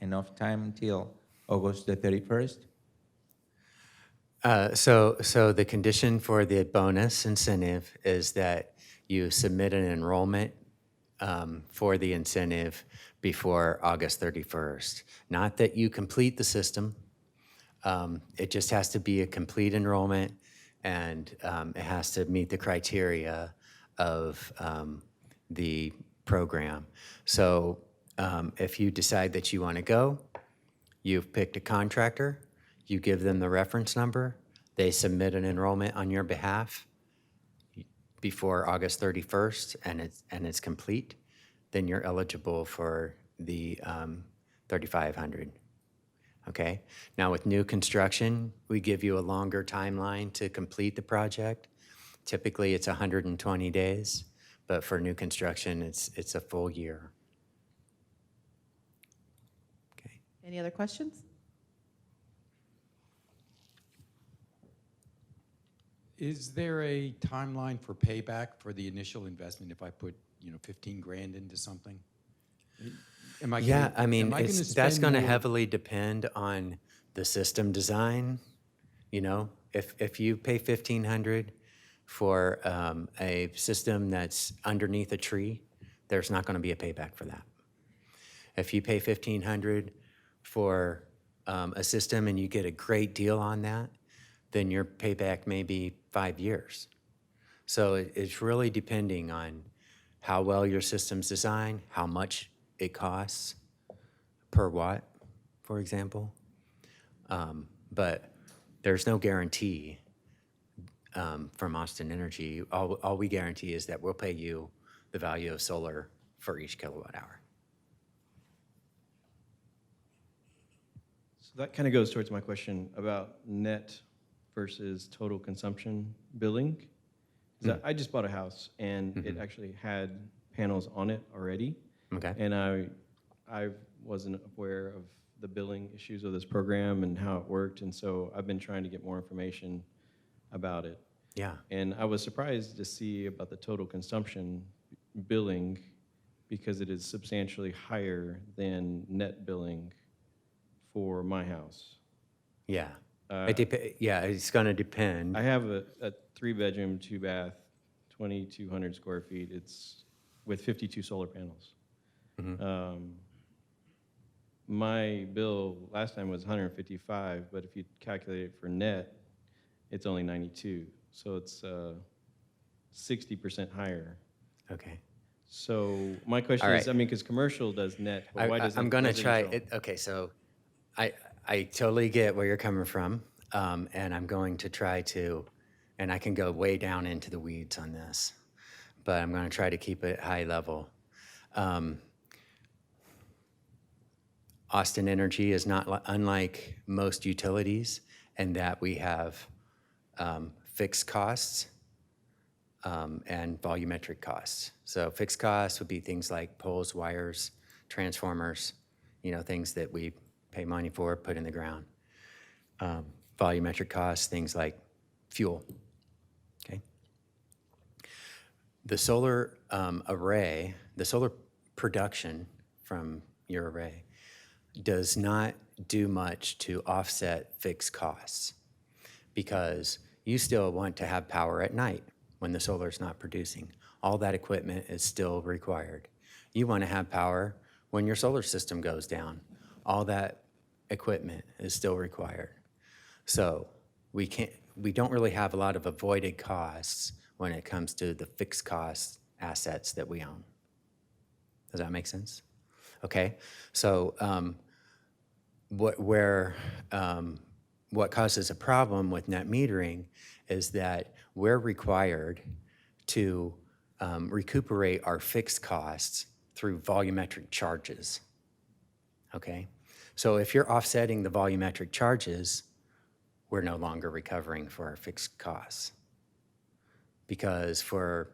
enough time until August the 31st. So the condition for the bonus incentive is that you submit an enrollment for the incentive before August 31st. Not that you complete the system. It just has to be a complete enrollment, and it has to meet the criteria of the program. So if you decide that you want to go, you've picked a contractor, you give them the reference number, they submit an enrollment on your behalf before August 31st, and it's complete, then you're eligible for the $3,500. Okay? Now with new construction, we give you a longer timeline to complete the project. Typically it's 120 days, but for new construction, it's a full year. Okay. Any other questions? Is there a timeline for payback for the initial investment if I put, 15 grand into something? Am I Yeah, gonna, that's going to heavily depend on the system design. If you pay $1,500 for a system that's underneath a tree, there's not going to be a payback for that. If you pay $1,500 for a system and you get a great deal on that, then your payback may be 5 years. So it's really depending on how well your system's designed, how much it costs per watt, for example. But there's no guarantee from Austin Energy. All we guarantee is that we'll pay you the value of solar for each kilowatt hour. So that kind of goes towards my question about net versus total consumption billing. I just bought a house, and it actually had panels on it already. Okay. And I wasn't aware of the billing issues of this program and how it worked, and so I've been trying to get more information about it. Yeah. And I was surprised to see about the total consumption billing because it is substantially higher than net billing for my house. Yeah. Yeah, it's going to depend. I have a 3-bedroom, 2-bath, 2,200 square feet. It's with 52 solar panels. My bill last time was 155, but if you calculate it for net, it's only 92. So it's 60% higher. Okay. So my question All is, right. I mean, because commercial does net, but why doesn't I'm going to try residential? it. Okay, so I totally get where you're coming from, and I'm going to try to, and I can go way down into the weeds on this, but I'm going to try to keep it high level. Austin Energy is not unlike most utilities in that we have fixed costs and volumetric costs. So fixed costs would be things like poles, wires, transformers, things that we pay money for, put in the ground. Volumetric costs, things like fuel. Okay. The solar array, the solar production from your array does not do much to offset fixed costs because you still want to have power at night when the solar is not producing. All that equipment is still required. You want to have power when your solar system goes down. All that equipment is still required. So we don't really have a lot of avoided costs when it comes to the fixed cost assets that we own. Does that make sense? Okay, so what causes a problem with net metering is that we're required to recuperate our fixed costs through volumetric charges. Okay, so if you're offsetting the volumetric charges, we're no longer recovering for our fixed costs because for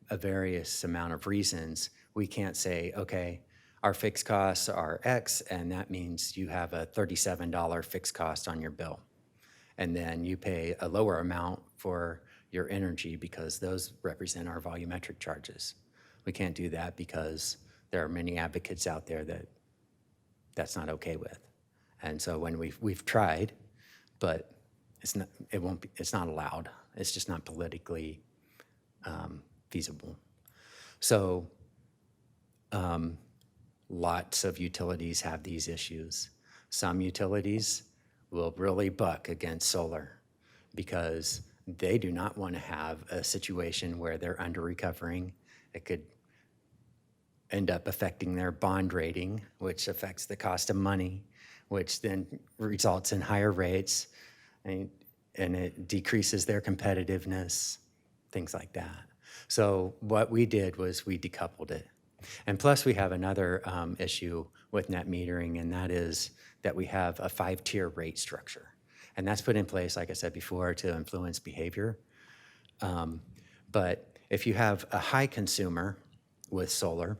a various amount of reasons, we can't say, okay, our fixed costs are X, and that means you have a $37 fixed cost on your bill. And then you pay a lower amount for your energy because those represent our volumetric charges. We can't do that because there are many advocates out there that that's not okay with. And so when we've tried, but it's not allowed. It's just not politically feasible. So lots of utilities have these issues. Some utilities will really buck against solar because they do not want to have a situation where they're under recovering. It could end up affecting their bond rating, which affects the cost of money, which then results in higher rates, and it decreases their competitiveness, things like that. So what we did was we decoupled it. And plus we have another issue with net metering, and that is that we have a 5-tier rate structure. And that's put in place, like I said before, to influence behavior. But if you have a high consumer with solar,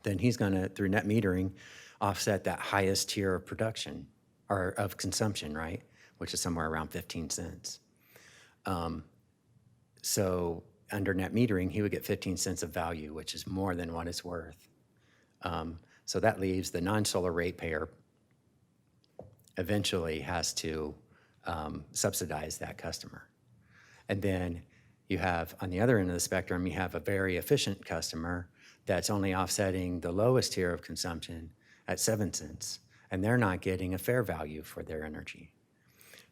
then he's gonna, through net metering, offset that highest tier of production, or of consumption, right? Which is somewhere around 15 cents. So under net metering, he would get 15 cents of value, which is more than what it's worth. So that leaves the non-solar ratepayer eventually has to subsidize that customer. And then you have, on the other end of the spectrum, you have a very efficient customer that's only offsetting the lowest tier of consumption at 7 cents, and they're not getting a fair value for their energy.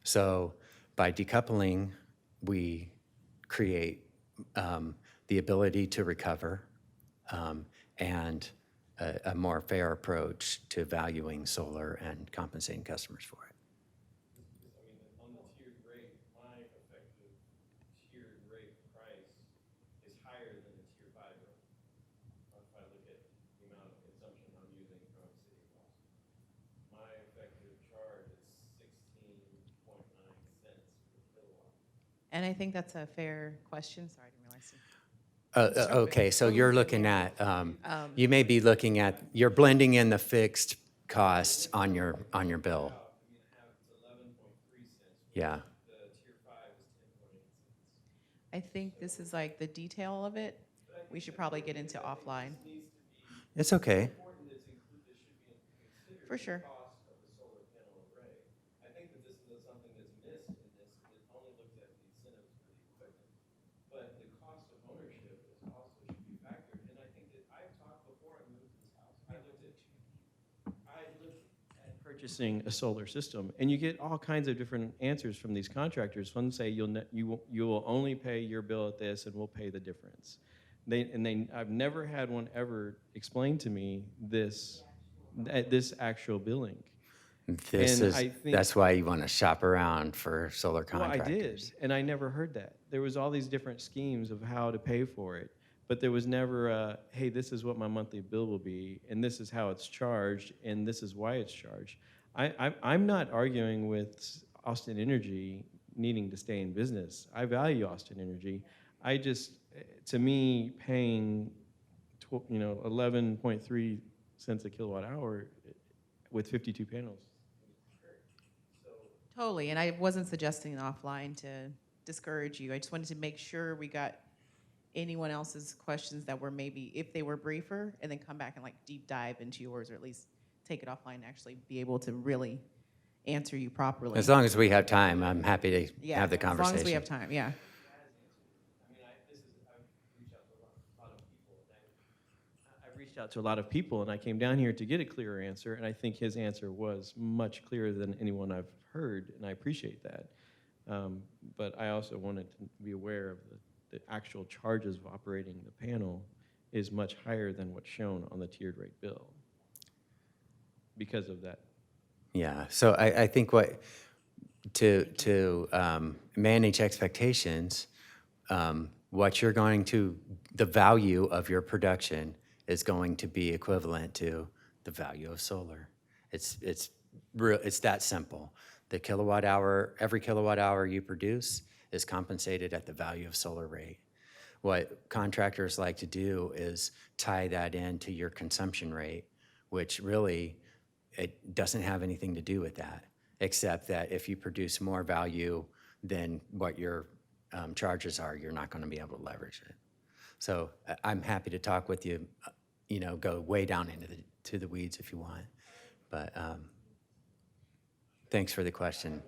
So by decoupling, we create the ability to recover and a more fair approach to valuing solar and compensating customers for it. I mean, on the tiered rate, my effective tiered rate price is higher than the tier 5 rate. If I look at the amount of consumption I'm using from the city of Austin, my effective charge is 16.9 cents per kilowatt. And I think that's a fair question. Sorry, I didn't realize. Okay, so you're looking at, you may be looking at, you're blending in the fixed costs on your bill. I mean, I have it's 11.3 cents. Yeah. The tier 5 is 10.8 cents. I think this is like the detail of it. We should probably get into offline. It's okay. This should be considered For sure. the cost of the solar panel array. I think that this is something purchasing a solar system, and you get all kinds of different answers from these contractors. Some say you will only pay your bill at this, and we'll pay the difference. I've never had one ever explain to me this actual billing. This And is, I think- that's why you want to shop around for solar Well, I contractors. did, and I never heard that. There was all these different schemes of how to pay for it, but there was never a, hey, this is what my monthly bill will be, and this is how it's charged, and this is why it's charged. I'm not arguing with Austin Energy needing to stay in business. I value Austin Energy. I just, to me, paying 11.3 cents a kilowatt hour with 52 panels. Totally, and I wasn't suggesting offline to discourage you. I just wanted to make sure we got anyone else's questions that were maybe, if they were briefer, and then come back and like deep dive into yours, or at least take it offline and actually be able to really answer you properly. As long as we have time, I'm happy to have the conversation. As long as we have time, yeah. I've reached out to a lot of people, and I came down here to get a clearer answer, and I think his answer was much clearer than anyone I've heard, and I appreciate that. But I also wanted to be aware of the actual charges of operating the panel is much higher than what's shown on the tiered rate bill because of that. Yeah, so I think to manage expectations, what you're going to, the value of your production is going to be equivalent to the value of solar. It's that simple. The kilowatt hour, every kilowatt hour you produce is compensated at the value of solar rate. What contractors like to do is tie that into your consumption rate, which really, it doesn't have anything to do with that, except that if you produce more value than what your charges are, you're not going to be able to leverage it. So I'm happy to talk with you, go way down into the weeds if you want. But thanks for the question.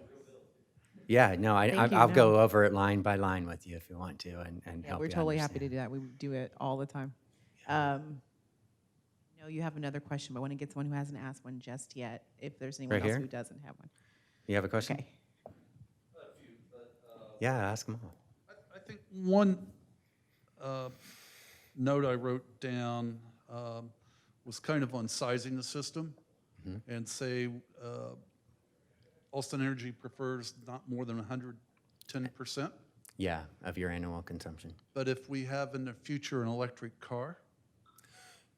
Yeah, no, I'll go over it line by line with you if you want to and Yeah, help we're you totally happy to understand. do that. We do it all the time. I know you have another question, but I want to get someone who hasn't asked one just yet, if there's anyone Right else here? who doesn't have one. You have a question? Okay. Yeah, ask them all. I think one note I wrote down was kind of on sizing the system and say Austin Energy prefers not more than 110%. Yeah, of your annual consumption. But if we have in the future an electric car,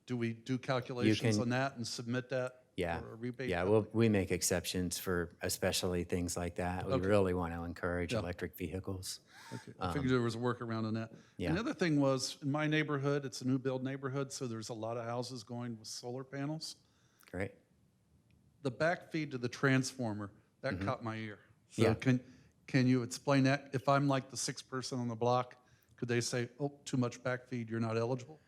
do we do calculations on that and submit that? Yeah, for a rebate? yeah. Well, we make exceptions for especially things like that. We Okay. really want to encourage Yeah. electric vehicles. Okay, I figured there was a workaround on that. Yeah. And the other thing was, in my neighborhood, it's a new build neighborhood, so there's a lot of houses going with solar panels. Great. The back feed to the transformer, that caught my ear. So Yeah. can you explain that? If I'm like the sixth person on the block, could they say, oh, too much back feed, you're not eligible?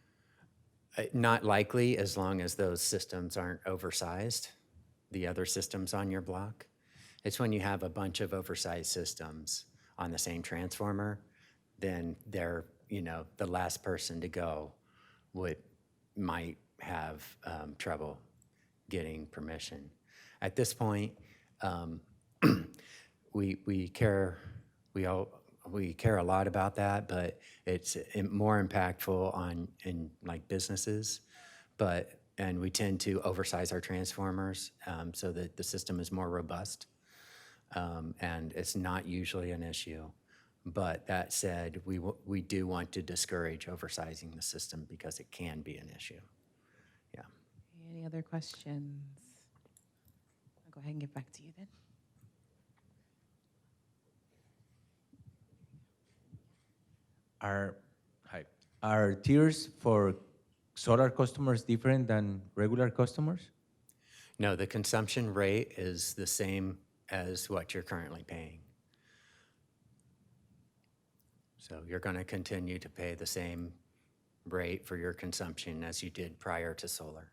Not likely, as long as those systems aren't oversized, the other systems on your block. It's when you have a bunch of oversized systems on the same transformer, then they're, the last person to go might have trouble getting permission. At this point, we care a lot about that, but it's more impactful in like businesses. And we tend to oversize our transformers so that the system is more robust. And it's not usually an issue. But that said, we do want to discourage oversizing the system because it can be an issue. Yeah. Any other questions? I'll go ahead and get back to you then. Are tiers for solar customers different than regular customers? No, the consumption rate is the same as what you're currently paying. So you're going to continue to pay the same rate for your consumption as you did prior to solar.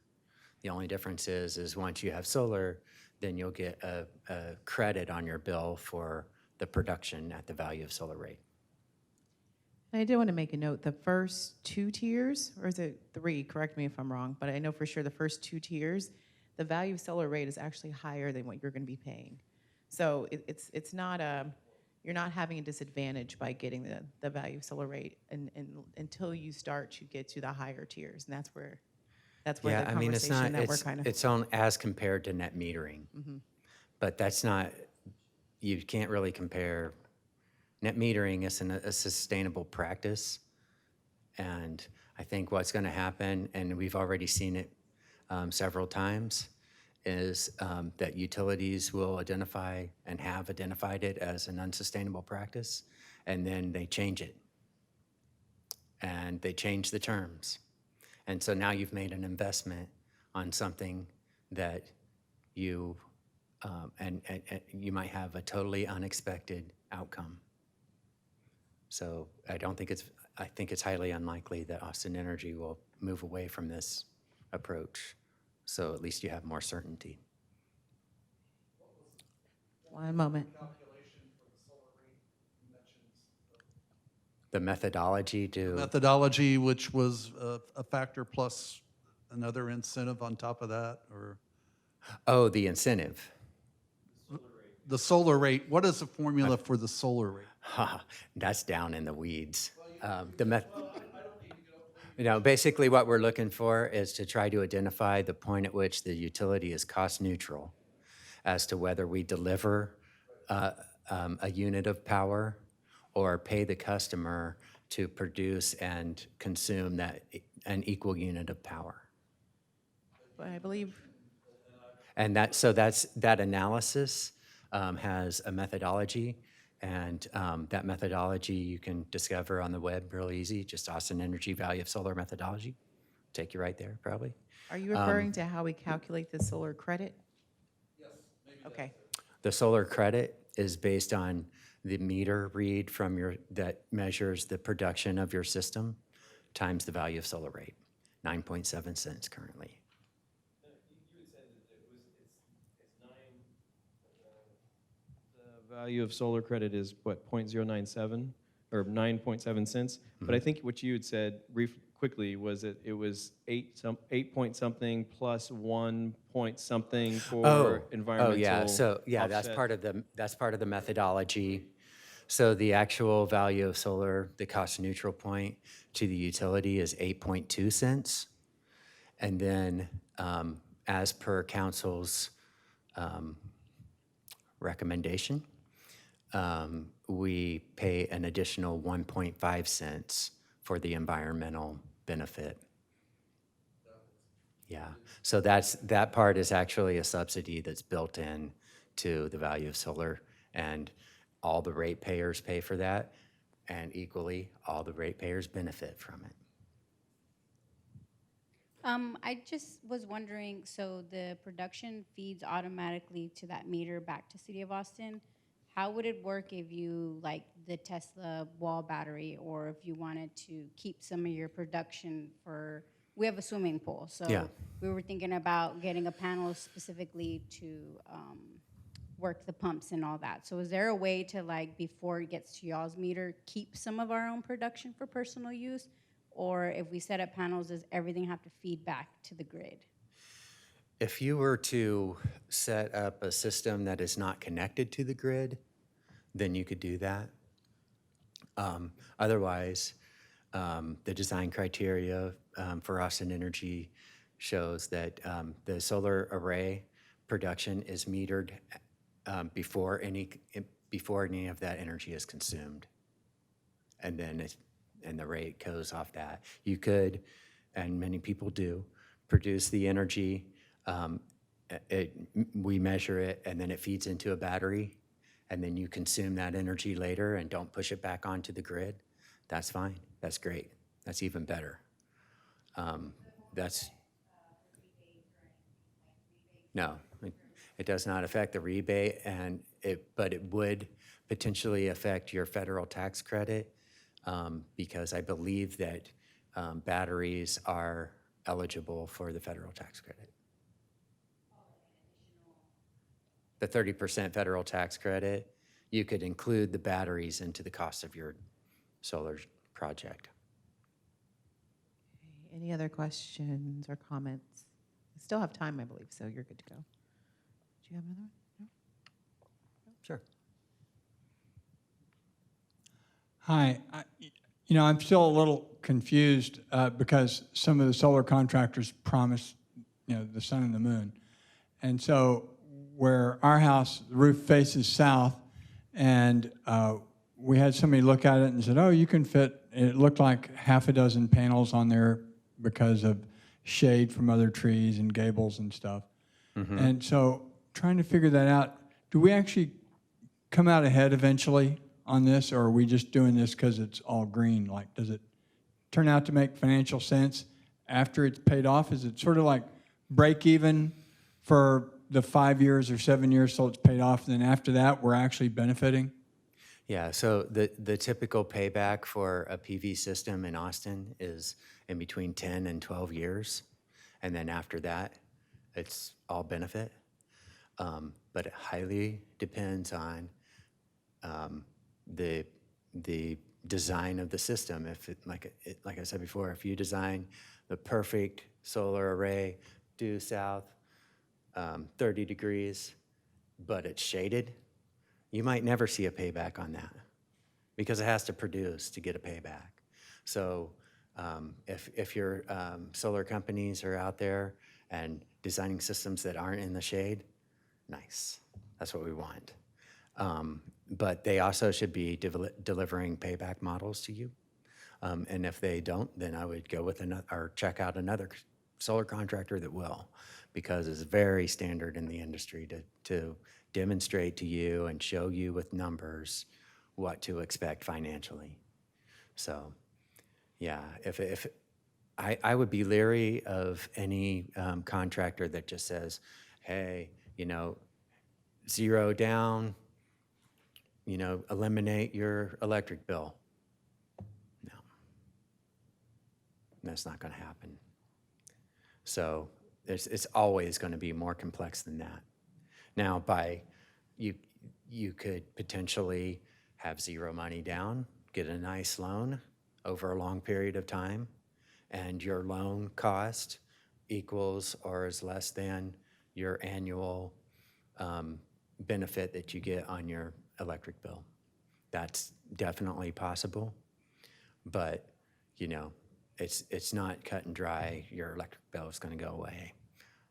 The only difference is once you have solar, then you'll get a credit on your bill for the production at the value of solar rate. I did want to make a note, the first two tiers, or is it three, correct me if I'm wrong, but I know for sure the first two tiers, the value of solar rate is actually higher than what you're going to be paying. So it's not you're not having a disadvantage by getting the value of solar rate and until you start to get to the higher tiers, and that's where Yeah, the I mean, it's not, conversation that we're kind of. it's on as compared to net metering. But that's not, you can't really compare. Net metering isn't a sustainable practice. And I think what's going to happen, and we've already seen it several times, is that utilities will identify and have identified it as an unsustainable practice, and then they change it. And they change the terms. And so now you've made an investment on something that you, and you might have a totally unexpected outcome. So I think it's highly unlikely that Austin Energy will move away from this approach. So at least you have more certainty. One moment. The methodology to, Methodology, which was a factor plus another incentive on top of that, or oh, the incentive. the solar rate. What is the formula for the solar rate? That's down in the weeds. Basically what we're looking for is to try to identify the point at which the utility is cost neutral as to whether we deliver a unit of power or pay the customer to produce and consume an equal unit of power. But I believe. And that analysis has a methodology, and that methodology you can discover on the web real easy, just Austin Energy Value of Solar methodology. Take you right there, probably. Are you referring to how we calculate the solar credit? Yes. Okay. The solar credit is based on the meter read from that measures the production of your system times the value of solar rate, 9.7 cents currently. You had said that it's 9. The value of solar credit is what, 0.097 or 9.7 cents? But I think what you had said quickly was that it was 8 point something plus 1 point something for environmental. Oh yeah, so yeah, offset. that's part of the methodology. So the actual value of solar, the cost neutral point to the utility is 8.2 cents. And then as per council's recommendation, we pay an additional 1.5 cents for the environmental benefit. Yeah, so that part is actually a subsidy that's built in to the value of solar, and all the ratepayers pay for that, and equally, all the ratepayers benefit from it. I just was wondering, so the production feeds automatically to that meter back to City of Austin. How would it work if you, like the Tesla wall battery, or if you wanted to keep some of your production for, we have a swimming pool, so Yeah. we were thinking about getting a panel specifically to work the pumps and all that. So is there a way to, like, before it gets to y'all's meter, keep some of our own production for personal use? Or if we set up panels, does everything have to feed back to the grid? If you were to set up a system that is not connected to the grid, then you could do that. Otherwise, the design criteria for Austin Energy shows that the solar array production is metered before any of that energy is consumed, and then the rate goes off that. You could, and many people do, produce the energy. We measure it, and then it feeds into a battery, and then you consume that energy later and don't push it back onto the grid. That's fine. That's great. That's even better. No, it does not affect the rebate, but it would potentially affect your federal tax credit because I believe that batteries are eligible for the federal tax credit. The 30% federal tax credit, you could include the batteries into the cost of your solar project. Any other questions or comments? still have time, I believe, so you're good to go. Do you have another one? No? Sure. Hi. I'm still a little confused because some of the solar contractors promise, the sun and the moon. And so where our house, the roof faces south, and we had somebody look at it and said, oh, you can fit, it looked like half a dozen panels on there because of shade from other trees and gables and stuff. Mm-hmm. And so trying to figure that out, do we actually come out ahead eventually on this, or are we just doing this because it's all green? Like, does it turn out to make financial sense after it's paid off? Is it sort of like break even for the 5 years or 7 years till it's paid off, and then after that we're actually benefiting? Yeah, so the typical payback for a PV system in Austin is in between 10 and 12 years. And then after that, it's all benefit. But it highly depends on the design of the system. If like I said before, if you design the perfect solar array due south, 30 degrees, but it's shaded, you might never see a payback on that because it has to produce to get a payback. So if your solar companies are out there and designing systems that aren't in the shade, nice. That's what we want. But they also should be delivering payback models to you. And if they don't, then I would go with another or check out another solar contractor that will, because it's very standard in the industry to demonstrate to you and show you with numbers what to expect financially. So, yeah, if I would be leery of any contractor that just says, hey, zero down, eliminate your electric bill. No, that's not going to happen. So it's always going to be more complex than that. Now, you could potentially have zero money down, get a nice loan over a long period of time, and your loan cost equals or is less than your annual benefit that you get on your electric bill. That's definitely possible, but it's not cut and dry. Your electric bill is going to go away,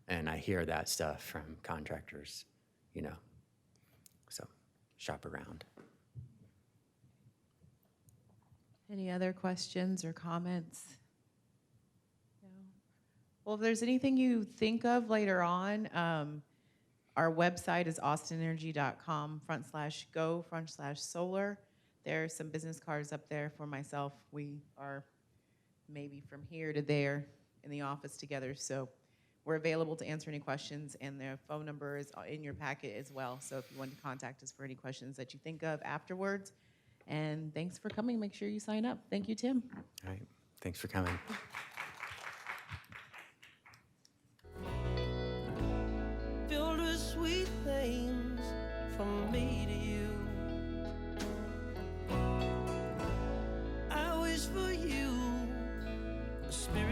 and I hear that stuff from contractors. So shop around. Any other questions or comments? No. Well, if there's anything you think of later on, our website is austinanergy.com/go/solar. There are some business cards up there for myself. We are maybe from here to there in the office together, so we're available to answer any questions, and the phone number is in your packet as well. So if you want to contact us for any questions that you think of afterwards. And thanks for coming. Make sure you sign up. Thank you, Tim. All right. Thanks for coming. Filled with sweet things from me to you. I wish for you a spirit